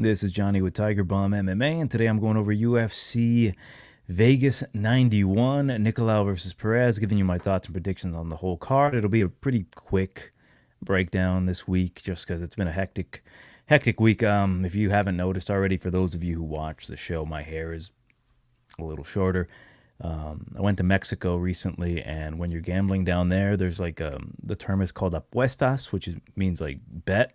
This is Johnny with TigerBomb MMA, and today I'm going over UFC Vegas 91, Nicolau versus Perez, giving you my thoughts and predictions on the whole card. It'll be a pretty quick breakdown this week, just because it's been a hectic week. If you haven't noticed already, for those of you who watch the show, my hair is a little shorter. I went to Mexico recently, and when you're gambling down there, there's like the term is called apuestas, which means like bet.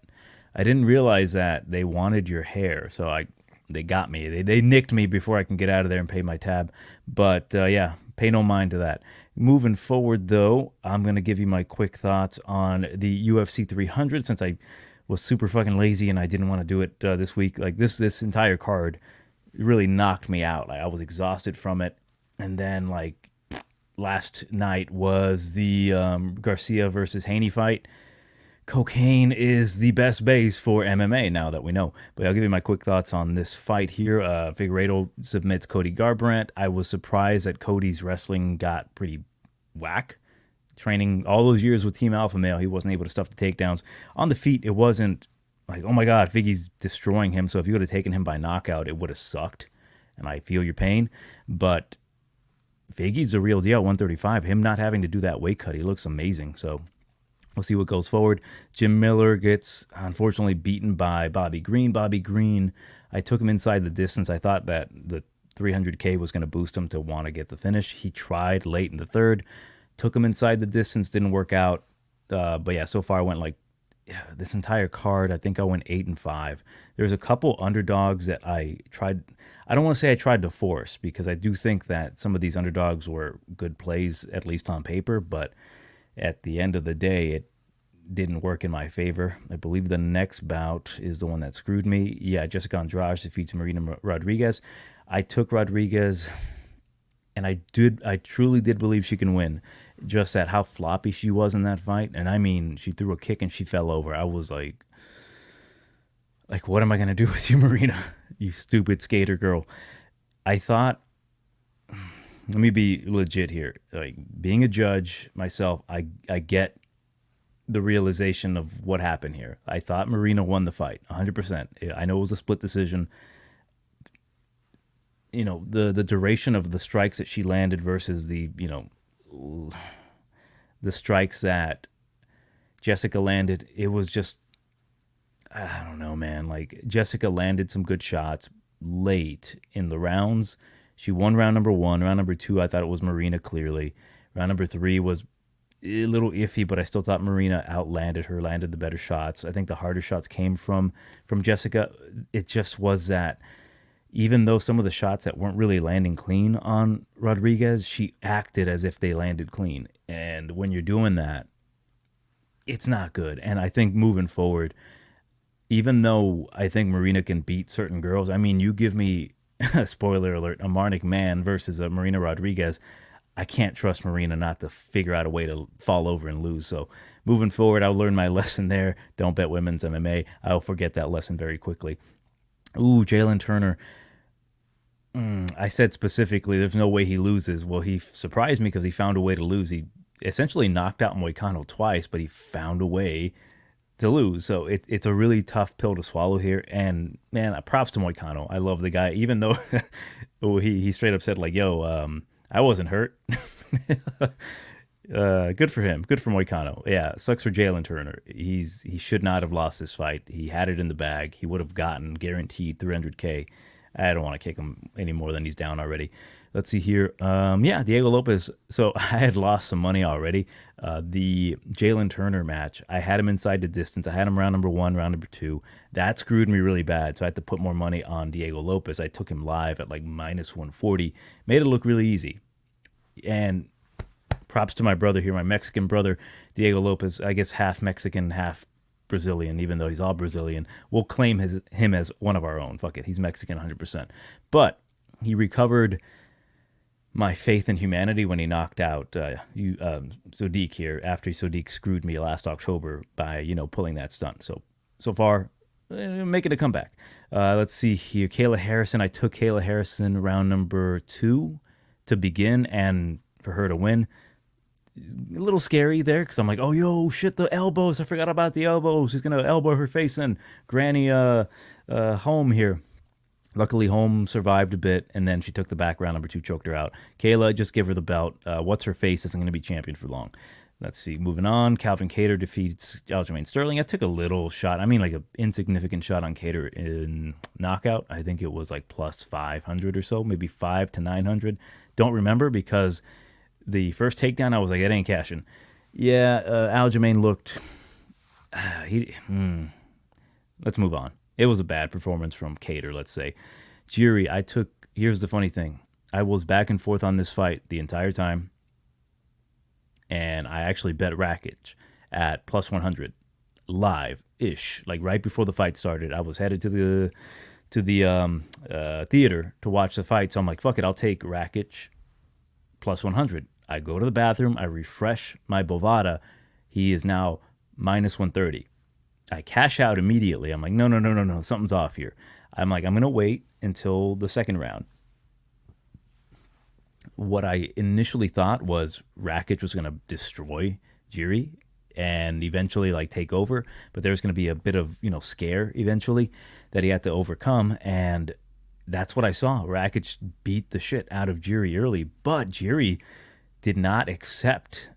I didn't realize that they wanted your hair, so they got me. They nicked me before I can get out of there and pay my tab. But yeah, pay no mind to that. Moving forward, though, I'm going to give you my quick thoughts on the UFC 300, since I was super fucking lazy and I didn't want to do it this week. Like this entire card really knocked me out. Like, I was exhausted from it. And then like last night was the Garcia versus Haney fight. Cocaine is the best base for MMA now that we know. But I'll give you my quick thoughts on this fight here. Figueiredo submits Cody Garbrandt. I was surprised that Cody's wrestling got pretty whack. Training all those years with Team Alpha Male, he wasn't able to stuff the takedowns. On the feet, it wasn't like, oh my God, Figgy's destroying him. So if you would have taken him by knockout, it would have sucked. And I feel your pain. But Figgy's a real deal, 135. Him not having to do that weight cut, he looks amazing. So we'll see what goes forward. Jim Miller gets, unfortunately, beaten by Bobby Green. Bobby Green, I took him inside the distance. I thought that the 300K was going to boost him to want to get the finish. He tried late in the third. Took him inside the distance. Didn't work out. But yeah, so far I went like, this entire card, I think I went 8-5. There's a couple underdogs that I tried. I don't want to say I tried to force, because I do think that some of these underdogs were good plays, at least on paper, but at the end of the day, it didn't work in my favor. I believe the next bout is the one that screwed me. Yeah, Jessica Andrade defeats Marina Rodriguez. I took Rodriguez, and I truly did believe she can win. Just at how floppy she was in that fight. And I mean, she threw a kick and she fell over. I was like, what am I going to do with you, Marina? You stupid skater girl. I thought, let me be legit here. Like, being a judge myself, I get the realization of what happened here. I thought Marina won the fight 100%. I know it was a split decision. You know, the duration of the strikes that she landed versus the strikes that Jessica landed, it was just, I don't know, man. Like, Jessica landed some good shots late in the rounds. She won round number 1. Round number 2, I thought it was Marina clearly. Round number 3 was a little iffy, but I still thought Marina outlanded her, landed the better shots. I think the harder shots came from Jessica. It just was that even though some of the shots that weren't really landing clean on Rodriguez, she acted as if they landed clean. And when you're doing that, it's not good. And I think moving forward, even though I think Marina can beat certain girls, I mean, you give me, spoiler alert, a Marnic Mann versus a Marina Rodriguez, I can't trust Marina not to figure out a way to fall over and lose. So moving forward, I'll learn my lesson there. Don't bet women's MMA. I'll forget that lesson very quickly. Ooh, Jalen Turner. I said specifically, there's no way he loses. Well, he surprised me because he found a way to lose. He essentially knocked out Moicano twice, but he found a way to lose. So it's a really tough pill to swallow here. And man, props to Moicano. I love the guy, even though he straight up said like, yo, I wasn't hurt. Good for him. Good for Moicano. Yeah, sucks for Jalen Turner. He should not have lost this fight. He had it in the bag. He would have gotten guaranteed 300K. I don't want to kick him any more than he's down already. Let's see here. Yeah, Diego Lopez. So I had lost some money already. The Jalen Turner match, I had him inside the distance. I had him round number 1, round number 2. That screwed me really bad. So I had to put more money on Diego Lopez. I took him live at like minus 140. Made it look really easy. And props to my brother here, my Mexican brother, Diego Lopez. I guess half Mexican, half Brazilian, even though he's all Brazilian. We'll claim him as one of our own. Fuck it. He's Mexican 100%. But he recovered my faith in humanity when he knocked out Sodiq here, after Sodiq screwed me last October by, pulling that stunt. So far, making a comeback. Let's see here. Kayla Harrison. I took Kayla Harrison round number 2 to begin and for her to win. a little scary there because I'm like, oh, yo, shit, the elbows. I forgot about the elbows. He's going to elbow her face in. Granny home here. Luckily, Home survived a bit, and then she took the back round. Number 2 choked her out. Kayla, just give her the belt. What's her face isn't going to be champion for long. Let's see. Moving on. Calvin Kattar defeats Aljamain Sterling. I took a little shot. I mean, like an insignificant shot on Kattar in knockout. I think it was like plus 500 or so, maybe 5 to 900. Don't remember because the first takedown, I was like, it ain't cashing. Yeah, Aljamain looked... Let's move on. It was a bad performance from Kattar, let's say. Jiri, here's the funny thing. I was back and forth on this fight the entire time, and I actually bet Rakic at plus 100 live-ish. Like right before the fight started, I was headed to the theater to watch the fight, so I'm like, fuck it, I'll take Rakic plus 100. I go to the bathroom, I refresh my Bovada. He is now minus 130. I cash out immediately. I'm like, no, something's off here. I'm like, I'm going to wait until the second round. What I initially thought was Rakic was going to destroy Jiri and eventually like take over, but there's going to be a bit of, scare eventually that he had to overcome, and that's what I saw. Rakic beat the shit out of Jiri early, but Jiri did not accept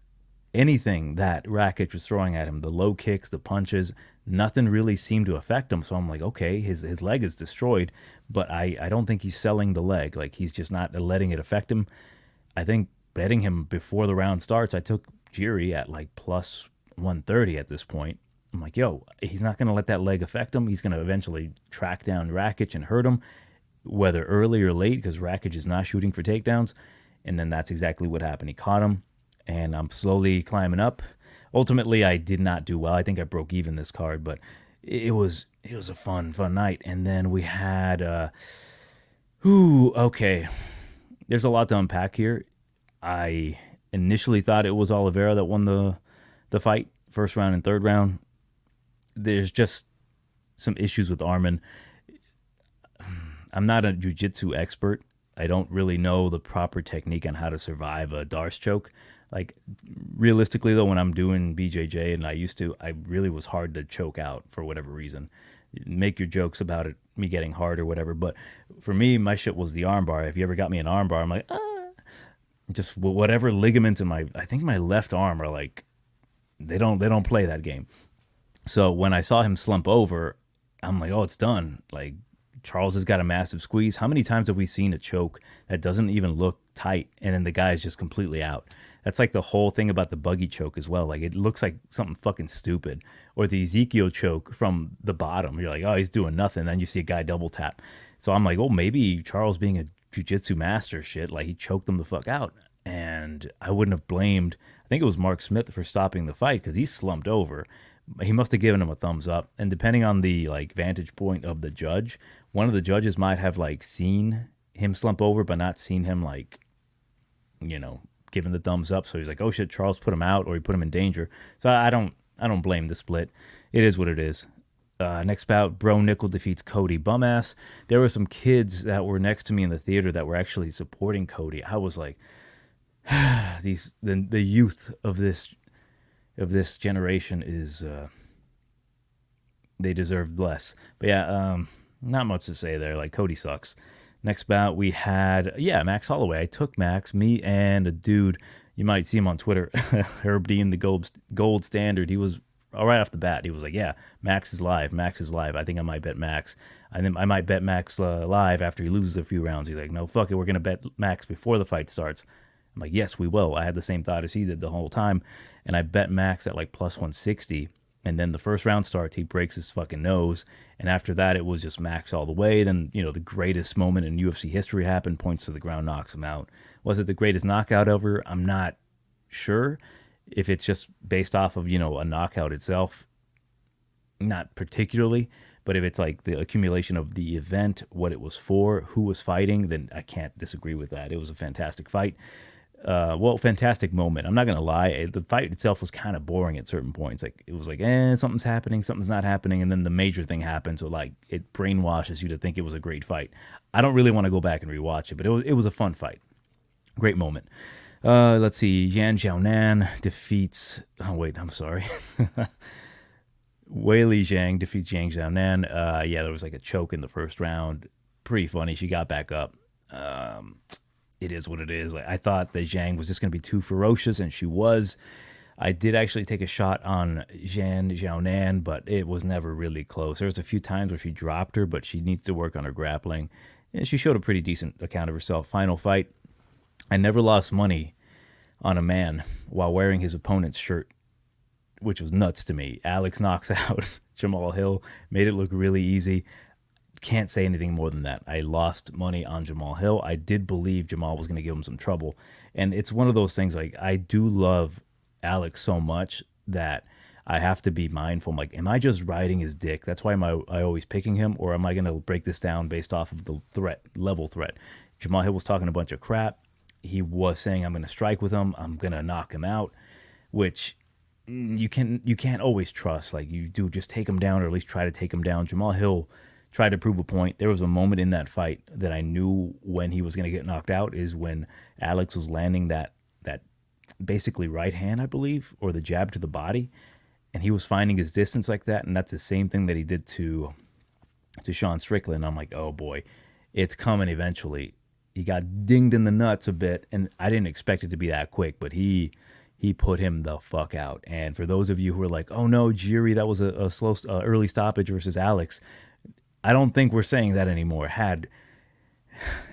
anything that Rakic was throwing at him. The low kicks, the punches, nothing really seemed to affect him. So I'm like, okay, his leg is destroyed, but I don't think he's selling the leg. Like, he's just not letting it affect him. I think betting him before the round starts, I took Jiri at like plus 130 at this point. I'm like, yo, he's not going to let that leg affect him. He's going to eventually track down Rakic and hurt him, whether early or late, because Rakic is not shooting for takedowns. And then that's exactly what happened. He caught him, and I'm slowly climbing up. Ultimately, I did not do well. I think I broke even this card, but it was a fun night. And then we had, okay. There's a lot to unpack here. I initially thought it was Oliveira that won the fight, first round and third round. There's just some issues with Arman. I'm not a jiu-jitsu expert. I don't really know the proper technique on how to survive a Darce choke. Like, realistically, though, when I'm doing BJJ, and I really was hard to choke out for whatever reason. Make your jokes about it, me getting hard or whatever. But for me, my shit was the armbar. If you ever got me an armbar, I'm like, just whatever ligaments in I think my left arm are like, they don't play that game. So when I saw him slump over, I'm like, oh, it's done. Like, Charles has got a massive squeeze. How many times have we seen a choke that doesn't even look tight, and then the guy is just completely out? That's like the whole thing about the buggy choke as well. Like, it looks like something fucking stupid. Or the Ezekiel choke from the bottom. You're like, oh, he's doing nothing. Then you see a guy double tap. So I'm like, oh, maybe Charles being a jiu-jitsu master shit, like he choked them the fuck out. And I wouldn't have blamed, I think it was Mark Smith for stopping the fight because he slumped over. He must have given him a thumbs up. And depending on the like vantage point of the judge, one of the judges might have like seen him slump over, but not seen him like, giving the thumbs up. So he's like, oh shit, Charles put him out, or he put him in danger. So I don't blame the split. It is what it is. Next bout, Bro Nickel defeats Cody Bumass. There were some kids that were next to me in the theater that were actually supporting Cody. I was like, the youth of this generation is they deserve less. But yeah, not much to say there. Like, Cody sucks. Next bout, we had, Max Holloway. I took Max, me and a dude, you might see him on Twitter, Herb Dean, the gold standard. He was, right off the bat, he was like, yeah, Max is live. I think I might bet Max. I might bet Max live after he loses a few rounds. He's like, no, fuck it, we're going to bet Max before the fight starts. I'm like, yes, we will. I had the same thought as he did the whole time, and I bet Max at like plus 160. And then the first round starts, he breaks his fucking nose. And after that, it was just Max all the way. Then, the greatest moment in UFC history happened, points to the ground, knocks him out. Was it the greatest knockout ever? I'm not sure. If it's just based off of, a knockout itself, not particularly. But if it's like the accumulation of the event, what it was for, who was fighting, then I can't disagree with that. It was a fantastic fight. Fantastic moment. I'm not going to lie. The fight itself was kind of boring at certain points. Like, it was like, something's happening, something's not happening. And then the major thing happened. So like, it brainwashes you to think it was a great fight. I don't really want to go back and rewatch it, but it was a fun fight. Great moment. Let's see. Yan Xiaonan defeats. Oh wait, I'm sorry. Weili Zhang defeats Yang Xiaonan. Yeah, there was like a choke in the first round. Pretty funny. She got back up. It is what it is. Like, I thought that Zhang was just going to be too ferocious, and she was. I did actually take a shot on Yan Xiaonan, but it was never really close. There was a few times where she dropped her, but she needs to work on her grappling. And she showed a pretty decent account of herself. Final fight. I never lost money on a man while wearing his opponent's shirt, which was nuts to me. Alex knocks out Jamal Hill, made it look really easy. Can't say anything more than that. I lost money on Jamal Hill. I did believe Jamal was going to give him some trouble. And it's one of those things, like, I do love Alex so much that I have to be mindful. I'm like, am I just riding his dick? That's why I always picking him, or am I going to break this down based off of the level threat? Jamal Hill was talking a bunch of crap. He was saying, I'm going to strike with him. I'm going to knock him out, which you can't always trust. Like, you do just take him down, or at least try to take him down. Jamal Hill tried to prove a point. There was a moment in that fight that I knew when he was going to get knocked out, is when Alex was landing that basically right hand, I believe, or the jab to the body, and he was finding his distance like that, and that's the same thing that he did to Sean Strickland. I'm like, oh boy, it's coming eventually. He got dinged in the nuts a bit, and I didn't expect it to be that quick, but he put him the fuck out. And for those of you who are like, oh no, Jiri, that was a slow early stoppage versus Alex, I don't think we're saying that anymore. Had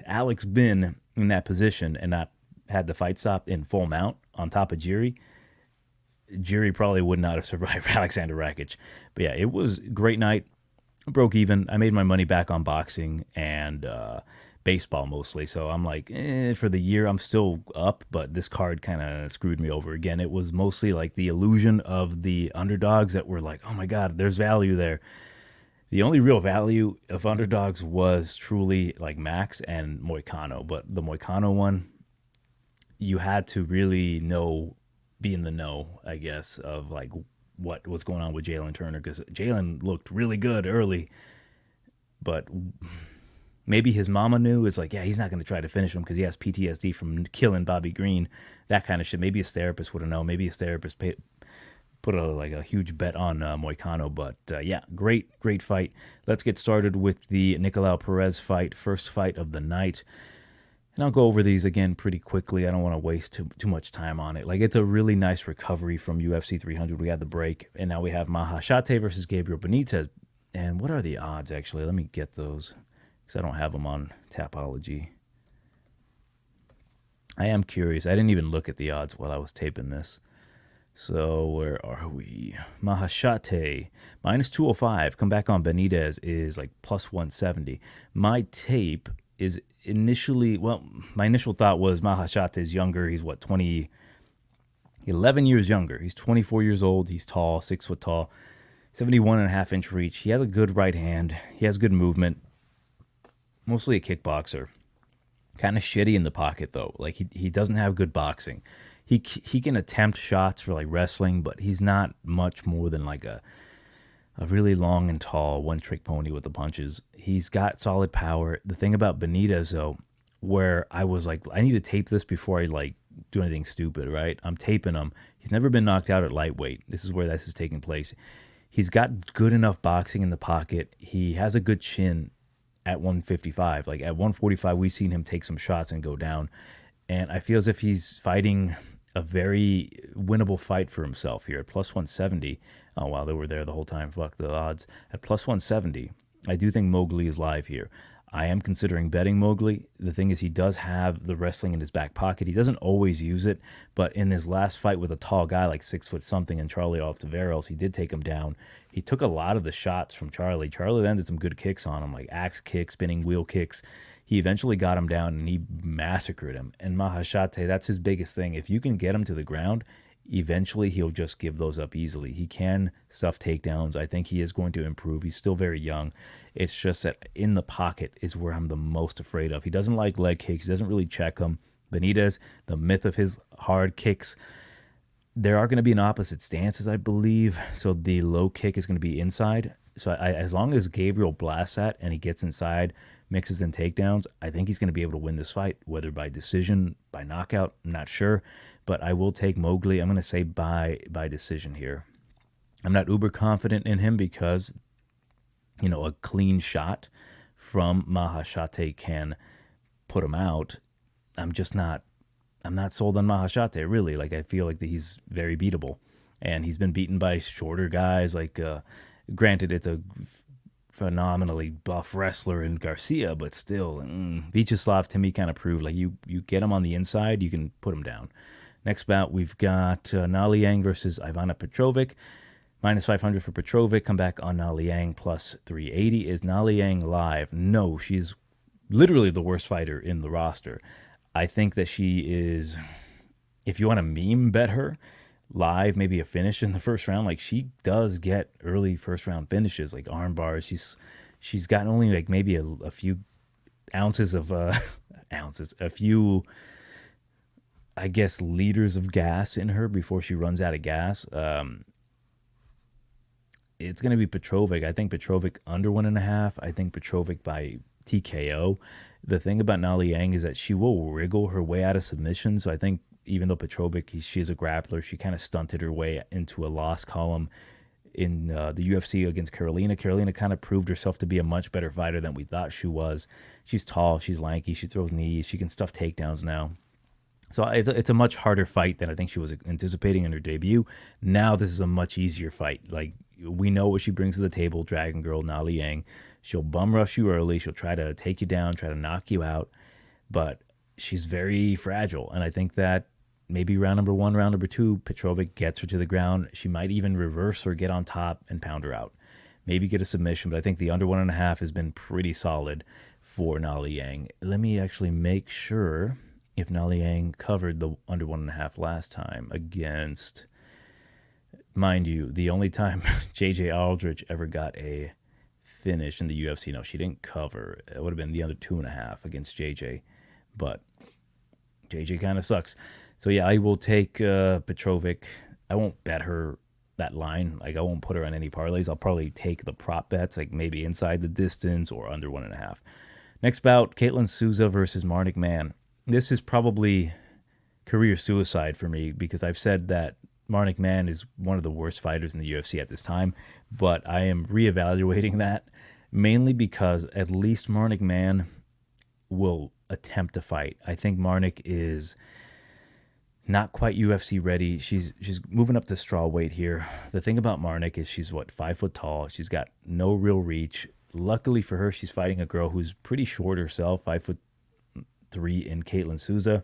Alex been in that position and not had the fight stop in full mount on top of Jiri probably would not have survived Alexander Rakic. But yeah, it was a great night. Broke even. I made my money back on boxing and baseball mostly. So I'm like, for the year, I'm still up, but this card kind of screwed me over again. It was mostly like the illusion of the underdogs that were like, oh my God, there's value there. The only real value of underdogs was truly like Max and Moicano, but the Moicano one, you had to really be in the know, I guess, of like what was going on with Jalen Turner, because Jalen looked really good early, but maybe his mama knew. It's like, yeah, he's not going to try to finish him because he has PTSD from killing Bobby Green, that kind of shit. Maybe his therapist would have known. Maybe his therapist put a huge bet on Moicano. But yeah, great fight. Let's get started with the Nicolau Perez fight, first fight of the night. And I'll go over these again pretty quickly. I don't want to waste too much time on it. Like, it's a really nice recovery from UFC 300. We had the break, and now we have Maheshate versus Gabriel Benitez. And what are the odds, actually? Let me get those, because I don't have them on Tapology. I am curious. I didn't even look at the odds while I was taping this. So where are we? Maheshate, minus 205. Come back on Benitez is like plus 170. My tape is my initial thought was Maheshate is younger. He's 11 years younger. He's 24 years old. He's tall, 6 foot tall, 71.5-inch reach. He has a good right hand. He has good movement. Mostly a kickboxer. Kind of shitty in the pocket, though. Like, he doesn't have good boxing. He can attempt shots for like wrestling, but he's not much more than like a really long and tall one-trick pony with the punches. He's got solid power. The thing about Benitez, though, where I was like, I need to tape this before I like do anything stupid, right? I'm taping him. He's never been knocked out at lightweight. This is where this is taking place. He's got good enough boxing in the pocket. He has a good chin at 155. Like, at 145, we've seen him take some shots and go down. And I feel as if he's fighting a very winnable fight for himself here at plus 170. Oh, wow, they were there the whole time. Fuck the odds. At plus 170, I do think Mowgli is live here. I am considering betting Mowgli. The thing is, he does have the wrestling in his back pocket. He doesn't always use it, but in his last fight with a tall guy like 6 foot something and Charlie Altaveros, he did take him down. He took a lot of the shots from Charlie. Charlie landed some good kicks on him, like axe kicks, spinning wheel kicks. He eventually got him down, and he massacred him. And Maheshate, that's his biggest thing. If you can get him to the ground, eventually he'll just give those up easily. He can stuff takedowns. I think he is going to improve. He's still very young. It's just that in the pocket is where I'm the most afraid of. He doesn't like leg kicks. He doesn't really check them. Benitez, the myth of his hard kicks, there are going to be an opposite stances, I believe. So the low kick is going to be inside, So as long as Gabriel blasts that and he gets inside, mixes in takedowns, I think he's going to be able to win this fight, whether by decision, by knockout, I'm not sure. But I will take Mowgli. I'm going to say by decision here. I'm not uber confident in him because, a clean shot from Maheshate can put him out. I'm not sold on Maheshate, really. Like, I feel like that he's very beatable. And he's been beaten by shorter guys. Like, granted, it's a phenomenally buff wrestler in Garcia, but still, Vyacheslav to me kind of proved, like, you get him on the inside, you can put him down. Next bout, we've got Na Liang versus Ivana Petrovic. Minus 500 for Petrovic. Come back on Na Liang plus 380. Is Na Liang live? No, she's literally the worst fighter in the roster. I think that she is, if you want to meme bet her, live, maybe a finish in the first round. Like, she does get early first round finishes, like arm bars. She's gotten only like maybe a few ounces of a few, I guess, liters of gas in her before she runs out of gas. It's going to be Petrovic. I think Petrovic under 1.5. I think Petrovic by TKO. The thing about Na Liang is that she will wriggle her way out of submission. So I think even though Petrovic, she's a grappler, she kind of stunted her way into a loss column in the UFC against Carolina. Carolina kind of proved herself to be a much better fighter than we thought she was. She's tall, she's lanky, she throws knees, she can stuff takedowns now. So it's a much harder fight than I think she was anticipating in her debut. Now this is a much easier fight. Like, we know what she brings to the table, Dragon Girl Na Liang. She'll bum rush you early. She'll try to take you down, try to knock you out. But she's very fragile. And I think that maybe round number 1, round number 2, Petrovic gets her to the ground. She might even reverse or get on top and pound her out. Maybe get a submission. But I think the under 1.5 has been pretty solid for Na Liang. Let me actually make sure if Na Liang covered the under 1.5 last time against, mind you, the only time JJ Aldrich ever got a finish in the UFC. No, she didn't cover. It would have been the under 2.5 against JJ, but JJ kind of sucks. So yeah, I will take Petrovic. I won't bet her that line. Like, I won't put her on any parlays. I'll probably take the prop bets, like maybe inside the distance or under 1.5. Next bout, Caitlin Souza versus Marnic Mann. This is probably career suicide for me because I've said that Marnic Mann is one of the worst fighters in the UFC at this time, but I am reevaluating that mainly because at least Marnic Mann will attempt to fight. I think Marnic is not quite UFC ready. She's moving up to straw weight here. The thing about Marnic is she's 5 foot tall. She's got no real reach. Luckily for her, she's fighting a girl who's pretty short herself, 5'3" in Caitlin Souza.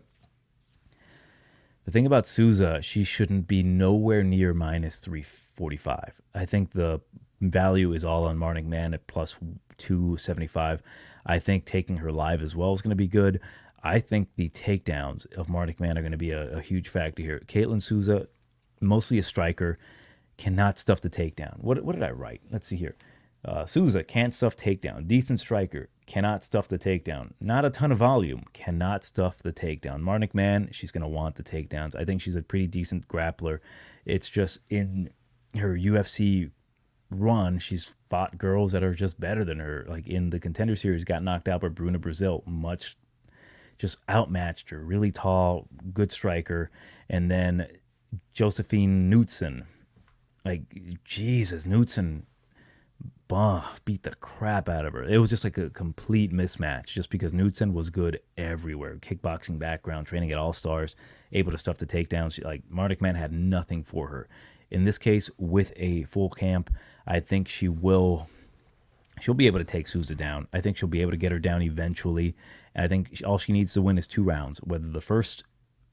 The thing about Souza, she shouldn't be nowhere near minus 345. I think the value is all on Marnic Mann at plus 275. I think taking her live as well is going to be good. I think the takedowns of Marnic Mann are going to be a huge factor here. Caitlin Souza, mostly a striker, cannot stuff the takedown. What did I write? Let's see here. Souza can't stuff takedown. Decent striker, cannot stuff the takedown. Not a ton of volume, cannot stuff the takedown. Marnic Mann, she's going to want the takedowns. I think she's a pretty decent grappler. It's just in her UFC run, she's fought girls that are just better than her. Like in the Contender Series, got knocked out by Bruna Brazil. Just outmatched her. Really tall, good striker. And then Josephine Knudsen. Like, Jesus, Knudsen beat the crap out of her. It was just like a complete mismatch just because Knudsen was good everywhere. Kickboxing background, training at All Stars, able to stuff the takedowns. Like, Marnic Mann had nothing for her. In this case, with a full camp, I think she'll be able to take Souza down. I think she'll be able to get her down eventually. And I think all she needs to win is 2 rounds, whether the first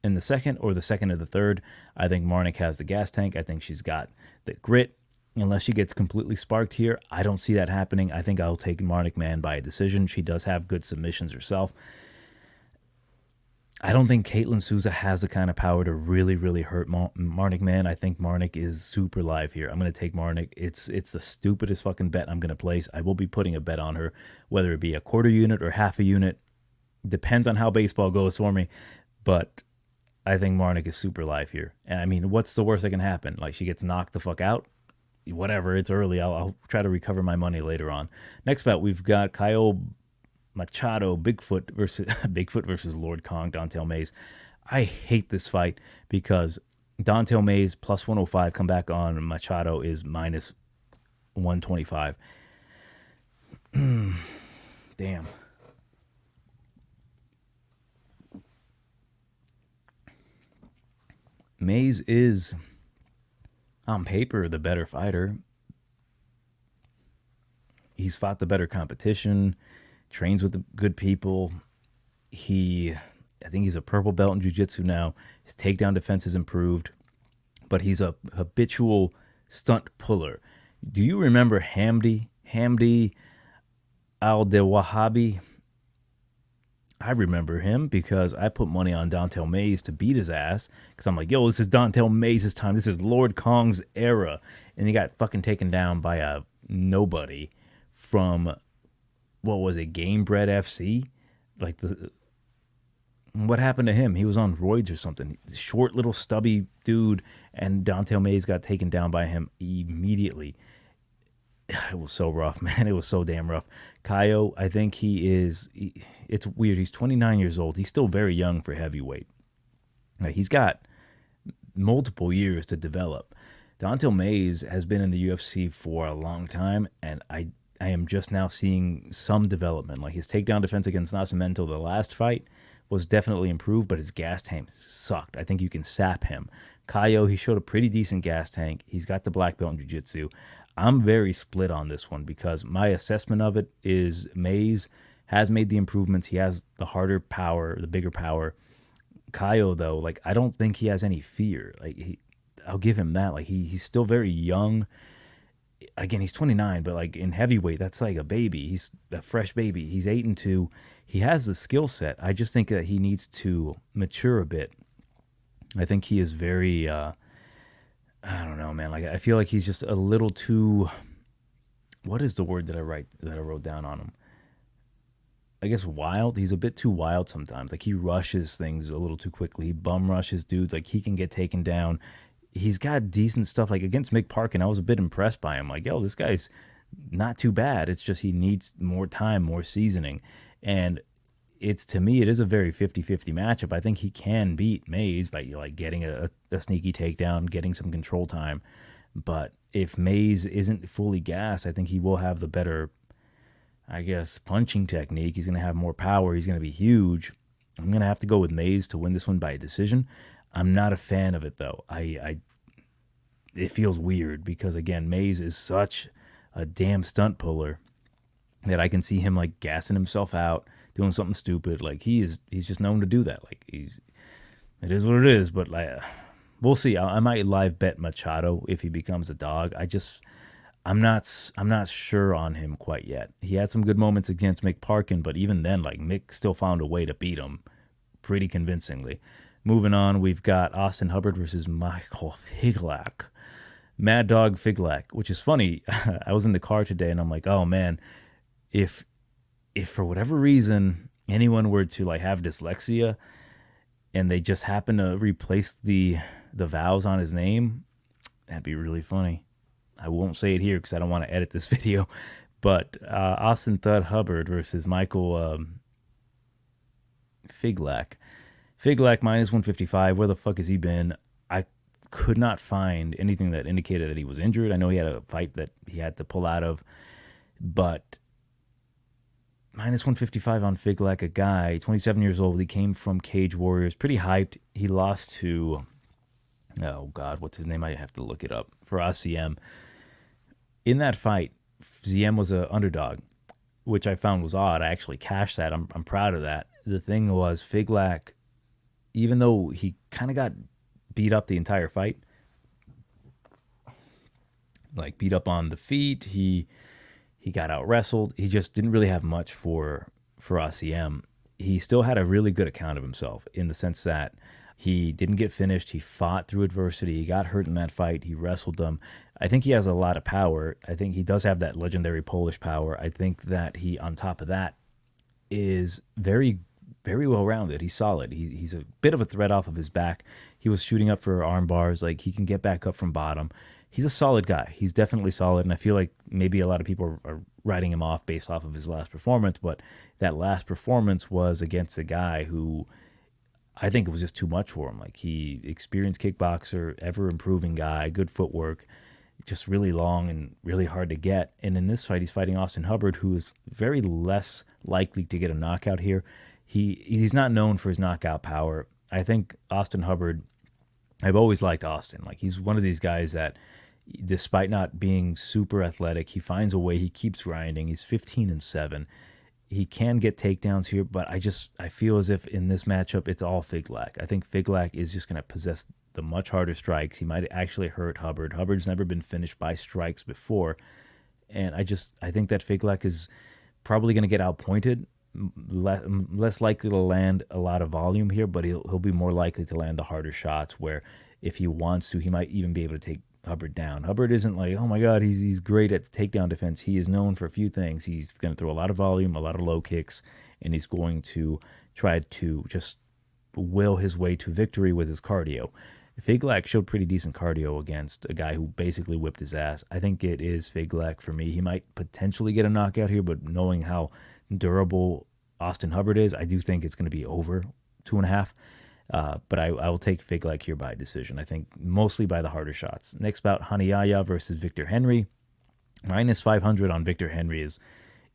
and the second or the second and the third. I think Marnic has the gas tank. I think she's got the grit. Unless she gets completely sparked here, I don't see that happening. I think I'll take Marnic Mann by a decision. She does have good submissions herself. I don't think Caitlin Souza has the kind of power to really, really hurt Marnic Mann. I think Marnic is super live here. I'm going to take Marnic. It's the stupidest fucking bet I'm going to place. I will be putting a bet on her, whether it be a quarter unit or half a unit. Depends on how baseball goes for me. But I think Marnic is super live here. And I mean, what's the worst that can happen? Like, she gets knocked the fuck out? whatever, it's early. I'll try to recover my money later on. Next bet, we've got Kyle Machado, Bigfoot versus Lord Kong, Don'Tale Mayes. I hate this fight because Don'Tale Mayes plus 105, come back on Machado is minus 125. Damn. Mayes is, on paper, the better fighter. He's fought the better competition, trains with the good people. I think he's a purple belt in jiu-jitsu now. His takedown defense has improved, but he's a habitual stunt puller. Do you remember Hamdi Al-Dewahabi? I remember him because I put money on Don'Tale Mayes to beat his ass because I'm like, yo, this is Don'Tale Mayes' time. This is Lord Kong's era. And he got fucking taken down by a nobody from, what was it, Game Bred FC? Like, what happened to him? He was on roids or something. Short, little, stubby dude, and Don'Tale Mayes got taken down by him immediately. It was so rough, man. It was so damn rough. Kaio, I think it's weird. He's 29 years old. He's still very young for heavyweight. He's got multiple years to develop. Don'Tale Mayes has been in the UFC for a long time, and I am just now seeing some development. Like, his takedown defense against Nascimento, the last fight, was definitely improved, but his gas tank sucked. I think you can sap him. Kaio, he showed a pretty decent gas tank. He's got the black belt in jiu-jitsu. I'm very split on this one because my assessment of it is Mayes has made the improvements. He has the harder power, the bigger power. Kaio, though, like, I don't think he has any fear. Like, I'll give him that. Like, he's still very young. Again, he's 29, but like in heavyweight, that's like a baby. He's a fresh baby. He's 8-2. He has the skill set. I just think that he needs to mature a bit. I think he is very, I don't know, man. Like, I feel like he's just a little too, what is the word that I wrote down on him? I guess wild. He's a bit too wild sometimes. Like, he rushes things a little too quickly. He bum rushes dudes. Like, he can get taken down. He's got decent stuff. Like, against Mick Parkin, I was a bit impressed by him. Like, yo, this guy's not too bad. It's just he needs more time, more seasoning. And to me, it is a very 50-50 matchup. I think he can beat Mayes by, like, getting a sneaky takedown, getting some control time. But if Mayes isn't fully gassed, I think he will have the better, I guess, punching technique. He's going to have more power. He's going to be huge. I'm going to have to go with Mayes to win this one by a decision. I'm not a fan of it, though. It feels weird because, again, Mayes is such a damn stunt puller that I can see him, like, gassing himself out, doing something stupid. Like, he's just known to do that. Like, it is what it is. But, like, we'll see. I might live bet Machado if he becomes a dog. I'm not sure on him quite yet. He had some good moments against Mick Parkin, but even then, like, Mick still found a way to beat him pretty convincingly. Moving on, we've got Austin Hubbard versus Michael Figlak. Mad Dog Figlak, which is funny. I was in the car today, and I'm like, oh, man, if for whatever reason anyone were to, like, have dyslexia and they just happen to replace the vowels on his name, that'd be really funny. I won't say it here because I don't want to edit this video. But Austin Thud Hubbard versus Michael Figlak. Figlak minus 155. Where the fuck has he been? I could not find anything that indicated that he was injured. I know he had a fight that he had to pull out of. But minus 155 on Figlak, a guy, 27 years old. He came from Cage Warriors. Pretty hyped. He lost to, oh, God, what's his name? I have to look it up. For ACM. In that fight, ZM was an underdog, which I found was odd. I actually cashed that. I'm proud of that. The thing was, Figlak, even though he kind of got beat up the entire fight, like beat up on the feet, he got out wrestled. He just didn't really have much for ACM. He still had a really good account of himself in the sense that he didn't get finished. He fought through adversity. He got hurt in that fight. He wrestled them. I think he has a lot of power. I think he does have that legendary Polish power. I think that he, on top of that, is very, very well-rounded. He's solid. He's a bit of a threat off of his back. He was shooting up for arm bars. Like, he can get back up from bottom. he's a solid guy. He's definitely solid, and I feel like maybe a lot of people are writing him off based off of his last performance, but that last performance was against a guy who I think it was just too much for him. Like, he experienced kickboxer, ever improving guy, good footwork, just really long and really hard to get. And in this fight, he's fighting Austin Hubbard, who is very less likely to get a knockout here. He's not known for his knockout power. I think Austin Hubbard, I've always liked Austin. Like, he's one of these guys that, despite not being super athletic, he finds a way. He keeps grinding. He's 15-7. He can get takedowns here, but I feel as if in this matchup, it's all Figlak. I think Figlak is just going to possess the much harder strikes. He might actually hurt Hubbard. Hubbard's never been finished by strikes before. And I think that Figlak is probably going to get outpointed, less likely to land a lot of volume here, but he'll be more likely to land the harder shots, where if he wants to, he might even be able to take Hubbard down. Hubbard isn't like, oh my God, he's great at takedown defense. He is known for a few things. He's going to throw a lot of volume, a lot of low kicks, and he's going to try to just will his way to victory with his cardio. Figlak showed pretty decent cardio against a guy who basically whipped his ass. I think it is Figlak for me. He might potentially get a knockout here, but knowing how durable Austin Hubbard is, I do think it's going to be over 2.5. But I will take Figlak here by decision. I think mostly by the harder shots. Next bout, Yahya versus Victor Henry. -500 on Victor Henry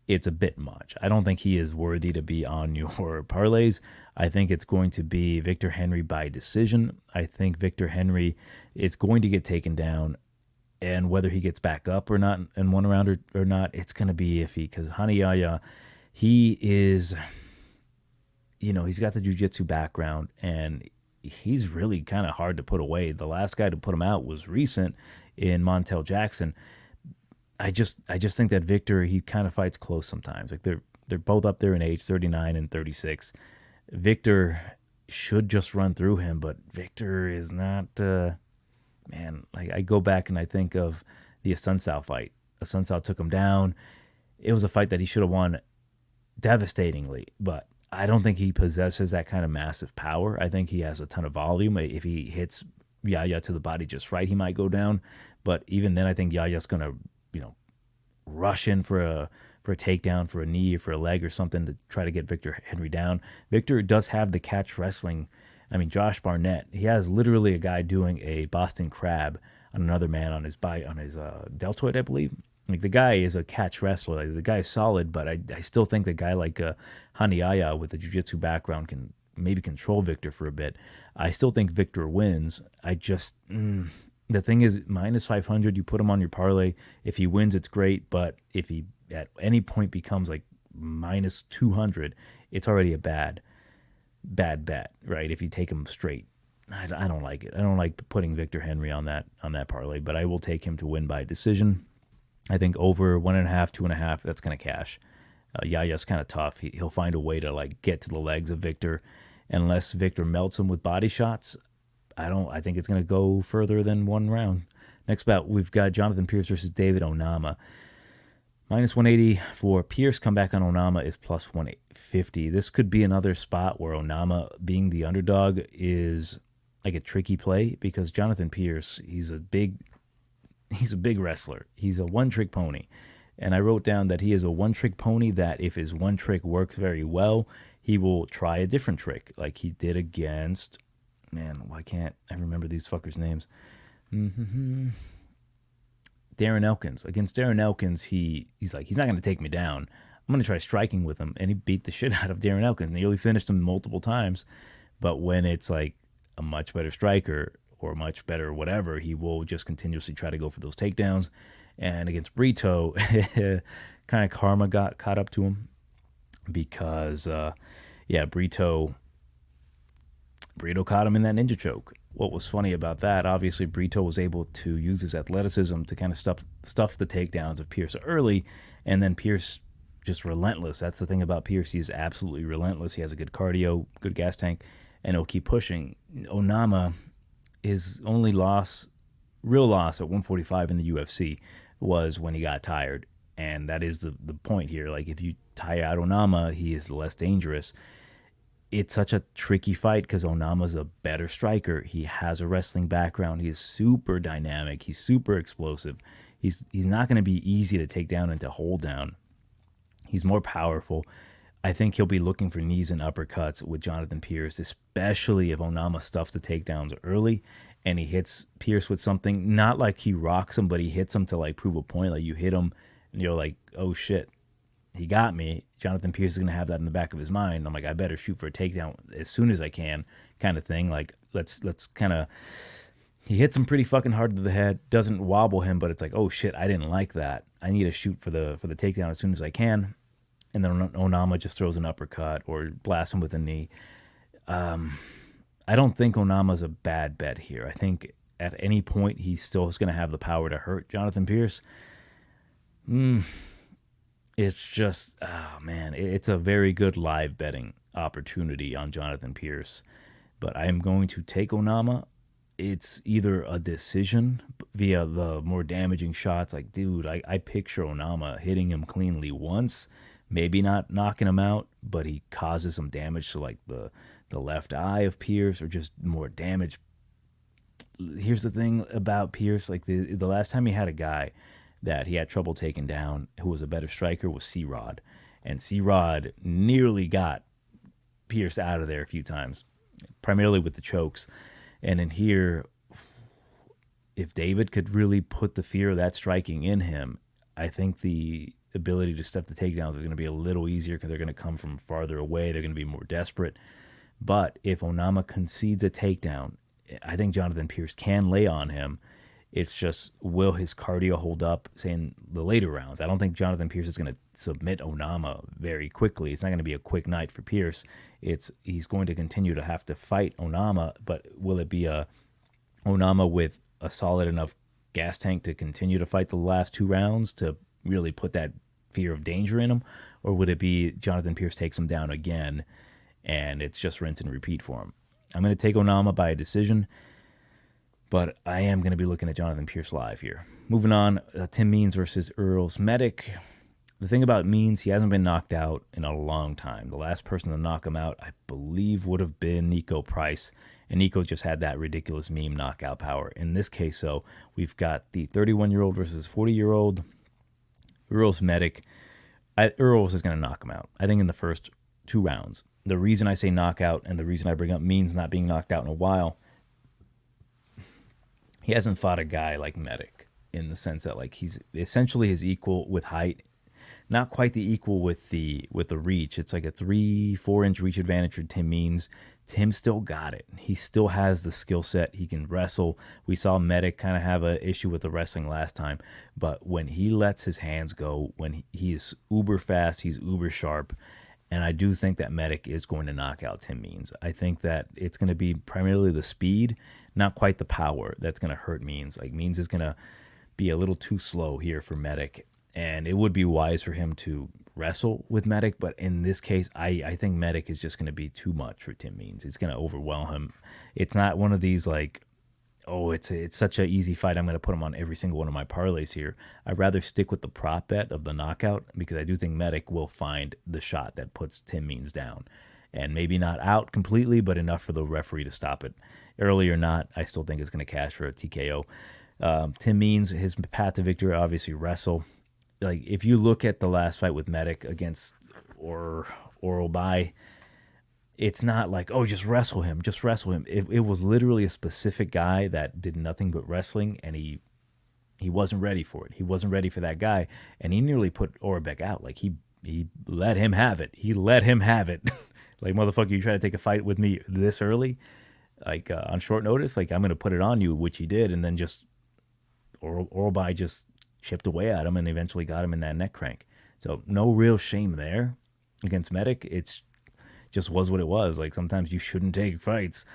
it's a bit much. I don't think he is worthy to be on your parlays. I think it's going to be Victor Henry by decision. I think Victor Henry is going to get taken down, and whether he gets back up or not in one round or not, it's going to be iffy, because Yahya, he is, he's got the jiu-jitsu background, and he's really kind of hard to put away. The last guy to put him out was recent in Montel Jackson. I just think that Victor, he kind of fights close sometimes. Like, they're both up there in age, 39 and 36. Victor should just run through him, but Victor is not, man, like, I go back and I think of the Asuncao fight. Asuncao took him down. It was a fight that he should have won devastatingly, but I don't think he possesses that kind of massive power. I think he has a ton of volume. If he hits Yahya to the body just right, he might go down. But even then, I think Yahya's going to, rush in for a takedown, for a knee, or for a leg or something to try to get Victor Henry down. Victor does have the catch wrestling. I mean, Josh Barnett, he has literally a guy doing a Boston Crab on another man on his deltoid, I believe. Like, the guy is a catch wrestler. Like, the guy is solid, but I still think the guy like Yahya with a jiu-jitsu background can maybe control Victor for a bit. I still think Victor wins. The thing is, -500, you put him on your parlay. If he wins, it's great, but if he at any point becomes like -200, it's already a bad bet, right? If you take him straight. I don't like it. I don't like putting Victor Henry on that parlay, but I will take him to win by decision. I think over 1.5, 2.5, that's going to cash. Yahya's kind of tough. He'll find a way to like get to the legs of Victor, unless Victor melts him with body shots. I think it's going to go further than one round. Next bout, we've got Jonathan Pearce versus David Onama. -180 for Pearce. Comeback on Onama is +150. This could be another spot where Onama, being the underdog, is like a tricky play, because Jonathan Pearce, he's a big wrestler. He's a one-trick pony. And I wrote down that he is a one-trick pony that if his one trick works very well, he will try a different trick, like he did against... Man, why can't I remember these fuckers' names? Darren Elkins. Against Darren Elkins, he's like, he's not going to take me down. I'm going to try striking with him. And he beat the shit out of Darren Elkins. And he only finished him multiple times. But when it's like a much better striker or much better whatever, he will just continuously try to go for those takedowns. And against Brito, kind of karma got caught up to him. Because, Brito caught him in that ninja choke. What was funny about that, obviously Brito was able to use his athleticism to kind of stuff the takedowns of Pearce early, and then Pearce just relentless. That's the thing about Pearce. He's absolutely relentless. He has a good cardio, good gas tank, and he'll keep pushing. Onama, his only real loss at 145 in the UFC was when he got tired. And that is the point here. Like, if you tire out Onama, he is less dangerous. it's such a tricky fight because Onama's a better striker. He has a wrestling background. He's super dynamic. He's super explosive. He's not going to be easy to take down and to hold down. He's more powerful. I think he'll be looking for knees and uppercuts with Jonathan Pearce, especially if Onama stuffs the takedowns early and he hits Pearce with something, not like he rocks him, but he hits him to like prove a point. Like you hit him and you're like, oh shit, he got me. Jonathan Pearce is going to have that in the back of his mind. I'm like, I better shoot for a takedown as soon as I can, kind of thing. Like, let's kind of, he hits him pretty fucking hard to the head, doesn't wobble him, but it's like, oh shit, I didn't like that. I need to shoot for the takedown as soon as I can. And then Onama just throws an uppercut or blasts him with a knee. I don't think Onama's a bad bet here. I think at any point he still is going to have the power to hurt Jonathan Pearce. It's just, oh man, it's a very good live betting opportunity on Jonathan Pearce. But I am going to take Onama. It's either a decision via the more damaging shots. Like, dude, I picture Onama hitting him cleanly once, maybe not knocking him out, but he causes some damage to like the left eye of Pearce, or just more damage. Here's the thing about Pearce, like the last time he had a guy that he had trouble taking down who was a better striker was C-Rod. And C-Rod nearly got Pearce out of there a few times, primarily with the chokes. And in here, if David could really put the fear of that striking in him, I think the ability to step the takedowns is going to be a little easier because they're going to come from farther away. They're going to be more desperate. But if Onama concedes a takedown, I think Jonathan Pearce can lay on him. It's just, will his cardio hold up, say, in the later rounds? I don't think Jonathan Pearce is going to submit Onama very quickly. It's not going to be a quick night for Pearce. He's going to continue to have to fight Onama, but will it be a Onama with a solid enough gas tank to continue to fight the last 2 rounds to really put that fear of danger in him? Or would it be Jonathan Pearce takes him down again and it's just rinse and repeat for him? I'm going to take Onama by a decision, but I am going to be looking at Jonathan Pearce live here. Moving on, Tim Means versus Earls Medic. The thing about Means, he hasn't been knocked out in a long time. The last person to knock him out, I believe, would have been Nico Price, and Nico just had that ridiculous meme knockout power. In this case, so we've got the 31-year-old versus 40-year-old. Earls Medic, Earls is going to knock him out, I think, in the first 2 rounds. The reason I say knockout and the reason I bring up Means not being knocked out in a while, he hasn't fought a guy like Medic in the sense that like he's essentially his equal with height, not quite the equal with the reach. It's like a 3-4 inch reach advantage for Tim Means. Tim still got it. He still has the skill set. He can wrestle. We saw Medic kind of have an issue with the wrestling last time, but when he lets his hands go, when he is uber fast, he's uber sharp. And I do think that Medic is going to knock out Tim Means. I think that it's going to be primarily the speed, not quite the power, that's going to hurt Means. Like, Means is going to be a little too slow here for Medic, and it would be wise for him to wrestle with Medic. But in this case, I think Medic is just going to be too much for Tim Means. It's going to overwhelm him. It's not one of these like, oh, it's such an easy fight, I'm going to put him on every single one of my parlays here. I'd rather stick with the prop bet of the knockout because I do think Medic will find the shot that puts Tim Means down. And maybe not out completely, but enough for the referee to stop it. Early or not, I still think it's going to cash for a TKO. Tim Means, his path to victory, obviously wrestle. Like, if you look at the last fight with Medic against Oral By, it's not like, oh, just wrestle him. It was literally a specific guy that did nothing but wrestling, and he wasn't ready for it. He wasn't ready for that guy, and he nearly put Orbeck out. Like, he let him have it. Like, motherfucker, you try to take a fight with me this early, like on short notice, like, I'm going to put it on you, which he did, and then just Orbeck just chipped away at him and eventually got him in that neck crank. So no real shame there against Medic. It's just was what it was. Like, sometimes you shouldn't take fights.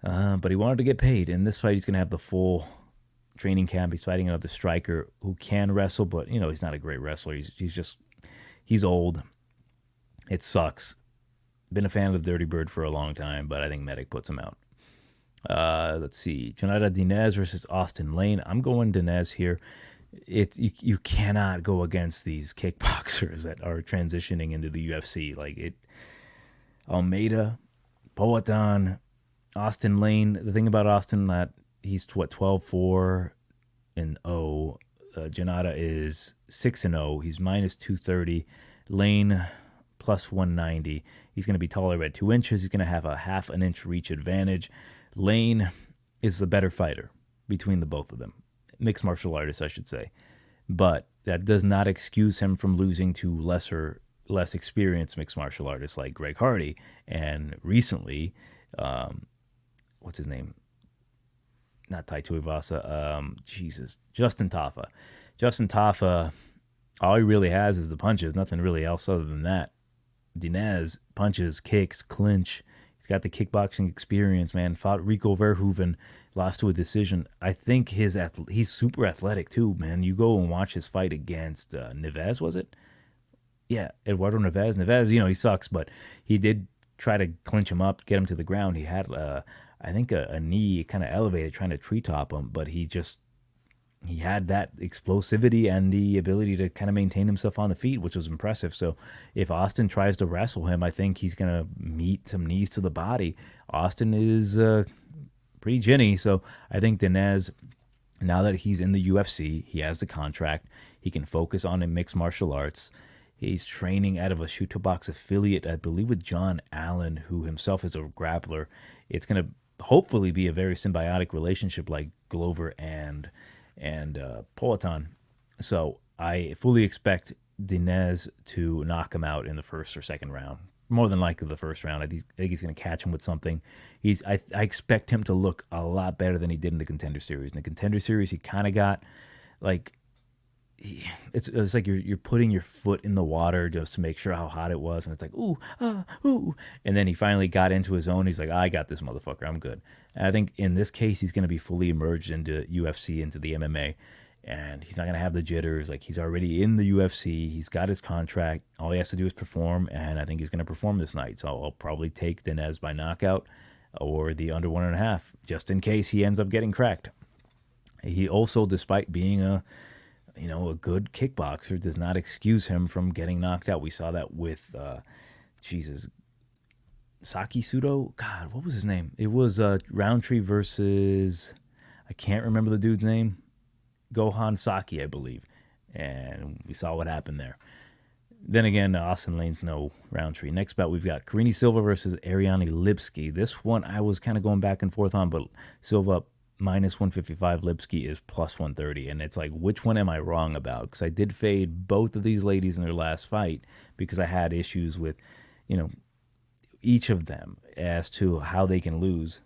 But he wanted to get paid. In this fight, he's going to have the full training camp. He's fighting another striker who can wrestle, but, you know, he's not a great wrestler. He's old. It sucks. Been a fan of the Dirty Bird for a long time, but I think Medic puts him out. Let's see. Jonathan Diniz versus Austin Lane. I'm going Diniz here. You cannot go against these kickboxers that are transitioning into the UFC. Like, Almeida, Poatan, Austin Lane. The thing about Austin that he's 12-4 and 0. Janata is 6-0. He's minus 230. Lane plus 190. He's going to be taller by 2 inches. He's going to have a half an inch reach advantage. Lane is the better fighter between the both of them. Mixed martial artist, I should say. But that does not excuse him from losing to less experienced mixed martial artists like Greg Hardy. And recently, what's his name? Not Tai Tuivasa. Justin Tafa. Justin Tafa, all he really has is the punches. Nothing really else other than that. Diniz, punches, kicks, clinch. He's got the kickboxing experience, man. Fought Rico Verhoeven, lost to a decision. I think he's super athletic too, man. You go and watch his fight against Neves, was it? Yeah, Eduardo Neves. Neves, he sucks, but he did try to clinch him up, get him to the ground. He had, I think, a knee kind of elevated, trying to treetop him, but he had that explosivity and the ability to kind of maintain himself on the feet, which was impressive. So if Austin tries to wrestle him, I think he's going to meet some knees to the body. Austin is pretty ginny, so I think Diniz, now that he's in the UFC, he has the contract, he can focus on mixed martial arts. He's training out of a Shoot to Box affiliate, I believe, with John Allen, who himself is a grappler. It's going to hopefully be a very symbiotic relationship like Glover and Poatan. So I fully expect Diniz to knock him out in the first or second round. More than likely the first round. I think he's going to catch him with something. I expect him to look a lot better than he did in the Contender Series. In the Contender Series, he kind of got like, it's like you're putting your foot in the water just to make sure how hot it was, and it's like ooh, and then he finally got into his own. He's like, I got this motherfucker, I'm good. And I think in this case he's going to be fully immersed into UFC, into the MMA, and he's not going to have the jitters. Like, he's already in the UFC, he's got his contract, all he has to do is perform, and I think he's going to perform this night. So I'll probably take Diniz by knockout or the under 1.5, just in case he ends up getting cracked. He also, despite being a good kickboxer, does not excuse him from getting knocked out. We saw that with, Saki Sudo? God, what was his name? It was Roundtree versus, I can't remember the dude's name. Gohan Saki, I believe. And we saw what happened there. Then again, Austin Lane's no Roundtree. Next bout, we've got Karine Silva versus Ariane Lipski. This one I was kind of going back and forth on, but Silva minus 155, Lipski is plus 130. And it's like, which one am I wrong about? Because I did fade both of these ladies in their last fight because I had issues with, each of them as to how they can lose.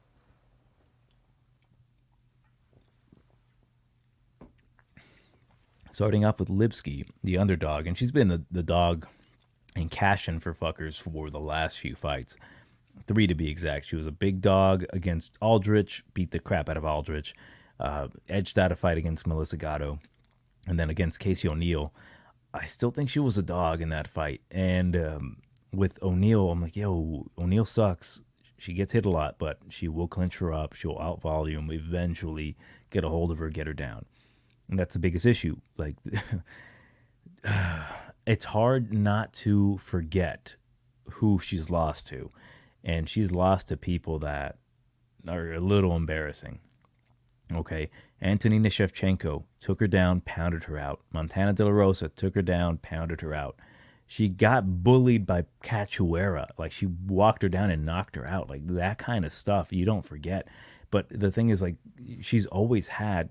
Starting off with Lipski, the underdog, and she's been the dog and cash-in for fuckers for the last few fights. 3 to be exact. She was a big dog against Aldrich, beat the crap out of Aldrich, edged out a fight against Melissa Gatto, and then against Casey O'Neill. I still think she was a dog in that fight. And with O'Neill, I'm like, yo, O'Neill sucks. She gets hit a lot, but she will clinch her up. She'll out-volume, eventually get a hold of her, get her down. And that's the biggest issue. Like, it's hard not to forget who she's lost to. And she's lost to people that are a little embarrassing. Okay, Antonina Shevchenko took her down, pounded her out. Montana De La Rosa took her down, pounded her out. She got bullied by Cachoeira. Like, she walked her down and knocked her out. Like, that kind of stuff you don't forget. But the thing is, like, she's always had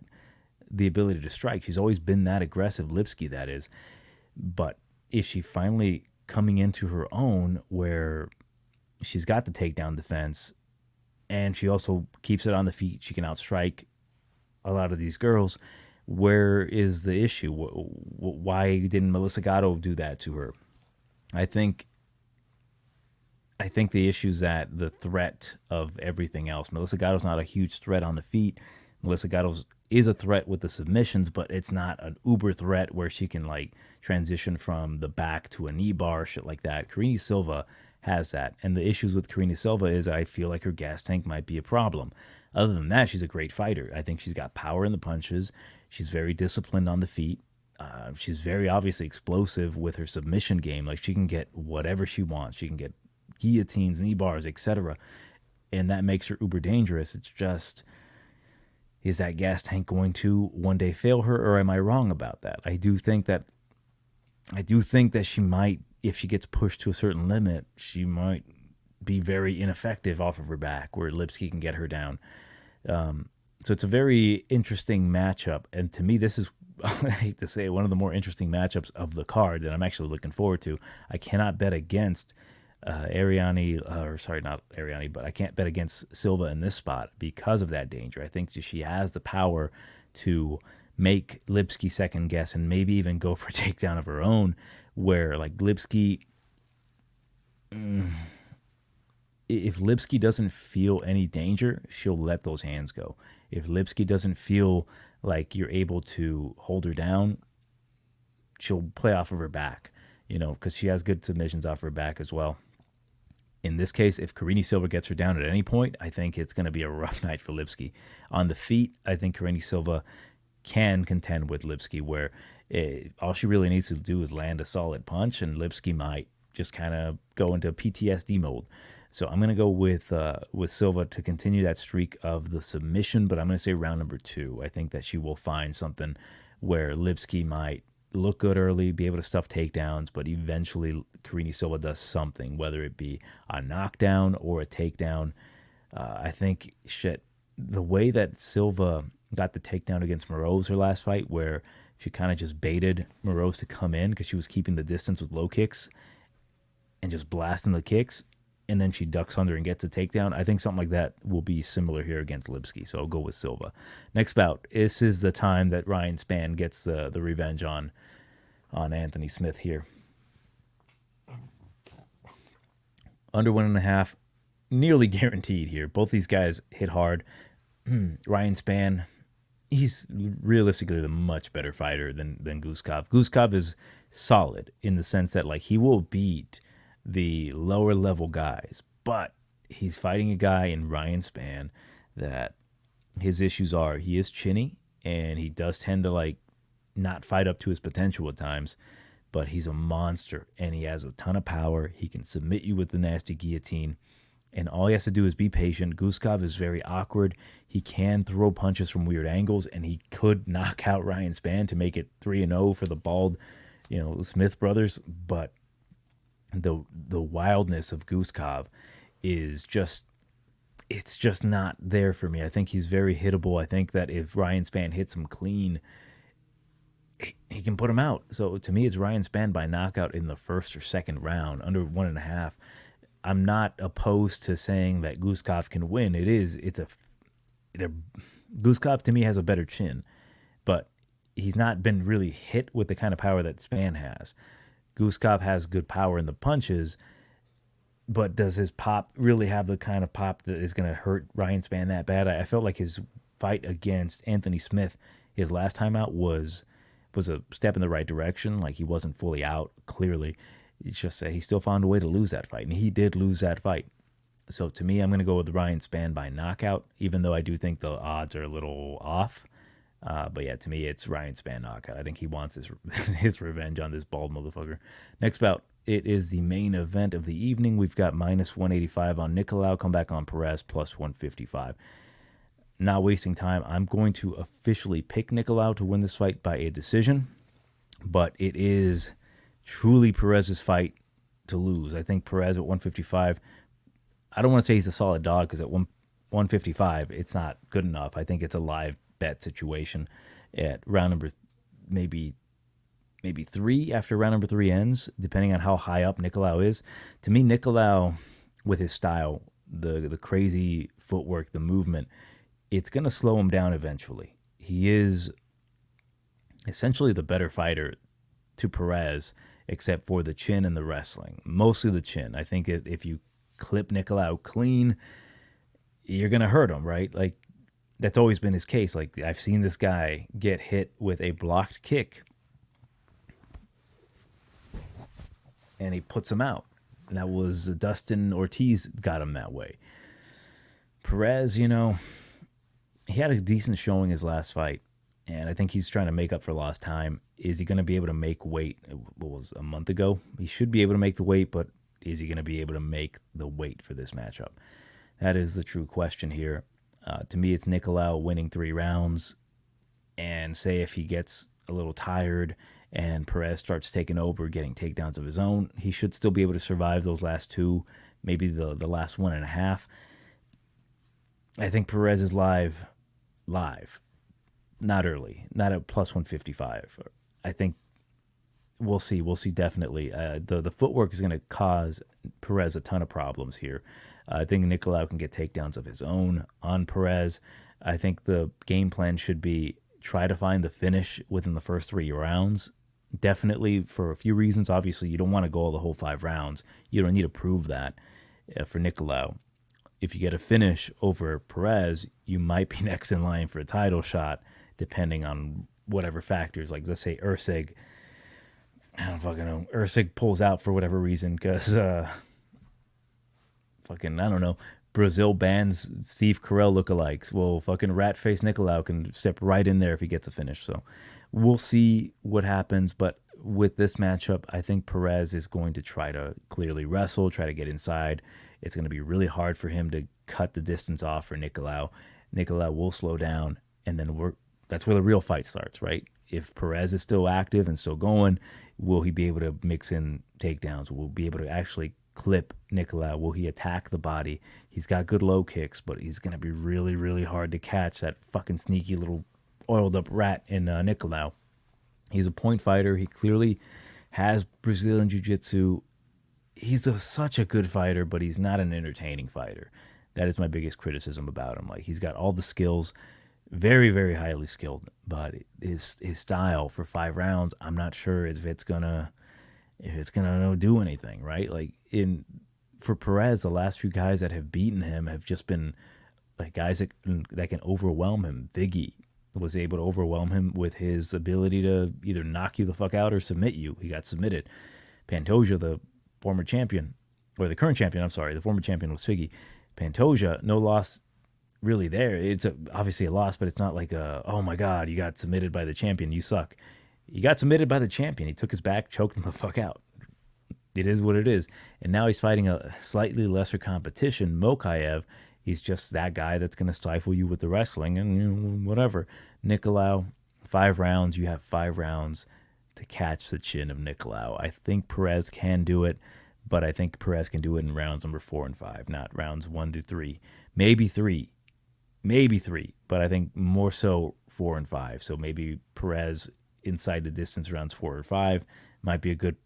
the ability to strike. She's always been that aggressive, Lipski, that is. But is she finally coming into her own where she's got the takedown defense and she also keeps it on the feet? She can outstrike a lot of these girls. Where is the issue? Why didn't Melissa Gatto do that to her? I think the issue is that the threat of everything else. Melissa Gatto's not a huge threat on the feet. Melissa Gatto is a threat with the submissions, but it's not an uber threat where she can like transition from the back to a knee bar, shit like that. Karine Silva has that. And the issues with Karine Silva is I feel like her gas tank might be a problem. Other than that, she's a great fighter. I think she's got power in the punches. She's very disciplined on the feet. She's very obviously explosive with her submission game. Like, she can get whatever she wants. She can get guillotines, knee bars, etc. And that makes her uber dangerous. It's just, is that gas tank going to one day fail her, or am I wrong about that? I do think that she might, if she gets pushed to a certain limit, she might be very ineffective off of her back, where Lipski can get her down. So it's a very interesting matchup, and to me, this is, I hate to say it, one of the more interesting matchups of the card that I'm actually looking forward to. I cannot bet against Ariane, or sorry, not Ariane, but I can't bet against Silva in this spot because of that danger. I think she has the power to make Lipski second guess and maybe even go for a takedown of her own, where like Lipski, if Lipski doesn't feel any danger, she'll let those hands go. If Lipski doesn't feel like you're able to hold her down, she'll play off of her back, because she has good submissions off her back as well. In this case, if Karine Silva gets her down at any point, I think it's going to be a rough night for Lipski. On the feet, I think Karine Silva can contend with Lipski, where all she really needs to do is land a solid punch, and Lipski might just kind of go into PTSD mode. So I'm going to go with Silva to continue that streak of the submission, but I'm going to say round number 2. I think that she will find something where Lipski might look good early, be able to stuff takedowns, but eventually Karine Silva does something, whether it be a knockdown or a takedown. I think the way that Silva got the takedown against Moroz her last fight, where she kind of just baited Moroz to come in because she was keeping the distance with low kicks and just blasting the kicks, and then she ducks under and gets a takedown. I think something like that will be similar here against Lipski, so I'll go with Silva. Next bout, this is the time that Ryan Spann gets the revenge on Anthony Smith here. Under 1.5, nearly guaranteed here. Both these guys hit hard. Ryan Spann, he's realistically the much better fighter than Guskov. Guskov is solid in the sense that like he will beat the lower level guys, but he's fighting a guy in Ryan Spann that his issues are, he is chinny and he does tend to like not fight up to his potential at times, but he's a monster and he has a ton of power. He can submit you with the nasty guillotine, and all he has to do is be patient. Guskov is very awkward. He can throw punches from weird angles, and he could knock out Ryan Spann to make it 3-0 for the bald, Smith brothers, but the wildness of Guskov is just, it's just not there for me. I think he's very hittable. I think that if Ryan Spann hits him clean, he can put him out. So to me, it's Ryan Spann by knockout in the first or second round, under 1.5. I'm not opposed to saying that Guskov can win. Guskov to me has a better chin, but he's not been really hit with the kind of power that Spann has. Guskov has good power in the punches, but does his pop really have the kind of pop that is going to hurt Ryan Spann that bad? I felt like his fight against Anthony Smith, his last time out, was a step in the right direction. Like, he wasn't fully out, clearly. It's just that he still found a way to lose that fight, and he did lose that fight. So to me, I'm going to go with Ryan Spann by knockout, even though I do think the odds are a little off. But yeah, to me, it's Ryan Spann knockout. I think he wants his revenge on this bald motherfucker. Next bout, it is the main event of the evening. We've got -185 on Nicolau, come back on Perez, +155. Not wasting time, I'm going to officially pick Nicolau to win this fight by a decision, but it is truly Perez's fight to lose. I think Perez at 155, I don't want to say he's a solid dog, because at 155, it's not good enough. I think it's a live bet situation at round number maybe 3, after round number 3 ends, depending on how high up Nicolau is. To me, Nicolau, with his style, the crazy footwork, the movement, it's going to slow him down eventually. He is essentially the better fighter to Perez, except for the chin and the wrestling. Mostly the chin. I think if you clip Nicolau clean, you're going to hurt him, right? Like, that's always been his case. Like, I've seen this guy get hit with a blocked kick, and he puts him out. And that was Dustin Ortiz got him that way. Perez, he had a decent showing his last fight, and I think he's trying to make up for lost time. Is he going to be able to make weight? What was a month ago? He should be able to make the weight, but is he going to be able to make the weight for this matchup? That is the true question here. To me, it's Nicolau winning 3 rounds, and say if he gets a little tired and Perez starts taking over, getting takedowns of his own, he should still be able to survive those last 2, maybe the last 1.5. I think Perez is live, not early, not at plus 155. I think we'll see definitely. The footwork is going to cause Perez a ton of problems here. I think Nicolau can get takedowns of his own on Perez. I think the game plan should be try to find the finish within the first 3 rounds. Definitely for a few reasons. Obviously, you don't want to go the whole 5 rounds. You don't need to prove that for Nicolau. If you get a finish over Perez, you might be next in line for a title shot, depending on whatever factors. Like, let's say Ursig, I don't fucking know, Ursig pulls out for whatever reason because, I don't know, Brazil bans Steve Carell lookalikes. Well, fucking rat-faced Nicolau can step right in there if he gets a finish. So we'll see what happens, but with this matchup, I think Perez is going to try to clearly wrestle, try to get inside. It's going to be really hard for him to cut the distance off for Nicolau. Nicolau will slow down, and then that's where the real fight starts, right? If Perez is still active and still going, will he be able to mix in takedowns? Will he be able to actually clip Nicolau? Will he attack the body? He's got good low kicks, but he's going to be really, really hard to catch, that fucking sneaky little oiled up rat in Nicolau. He's a point fighter. He clearly has Brazilian Jiu-Jitsu. He's such a good fighter, but he's not an entertaining fighter. That is my biggest criticism about him. Like, he's got all the skills, very, very highly skilled, but his style for 5 rounds, I'm not sure if it's gonna do anything, right? Like, for Perez, the last few guys that have beaten him have just been like guys that can overwhelm him. Viggy was able to overwhelm him with his ability to either knock you the fuck out or submit you. He got submitted. Pantoja, the former champion, or the current champion, I'm sorry, the former champion was Figgy. Pantoja, no loss really there. It's obviously a loss, but it's not like oh my God, you got submitted by the champion, you suck. He got submitted by the champion. He took his back, choked him the fuck out. It is what it is. And now he's fighting a slightly lesser competition, Mokaev. He's just that guy that's going to stifle you with the wrestling and whatever. Nicolau, 5 rounds. You have 5 rounds to catch the chin of Nicolau. I think Perez can do it, but I think Perez can do it in rounds number 4 and 5, not rounds 1 through 3. Maybe 3, but I think more so 4 and 5. So maybe Perez inside the distance rounds 4 or 5 might be a good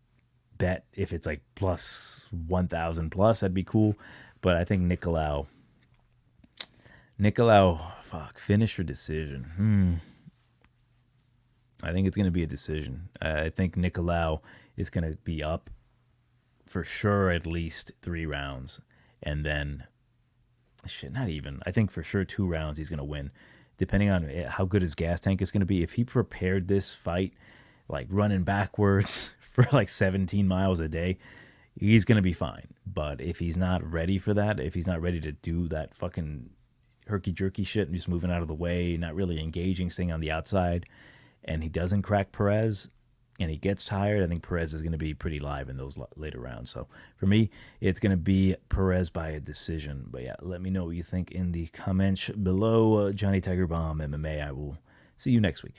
bet. If it's like plus 1,000 plus, that'd be cool. But I think Nicolau, finish or decision. I think it's going to be a decision. I think Nicolau is going to be up for sure at least 3 rounds. And then, not even. I think for sure 2 rounds he's going to win, depending on how good his gas tank is going to be. If he prepared this fight like running backwards for like 17 miles a day, he's going to be fine. But if he's not ready for that, if he's not ready to do that fucking herky-jerky shit and just moving out of the way, not really engaging, staying on the outside, and he doesn't crack Perez and he gets tired, I think Perez is going to be pretty live in those later rounds. So for me, it's going to be Perez by a decision. But yeah, let me know what you think in the comments below. Johnny TigerBomb MMA. I will see you next week.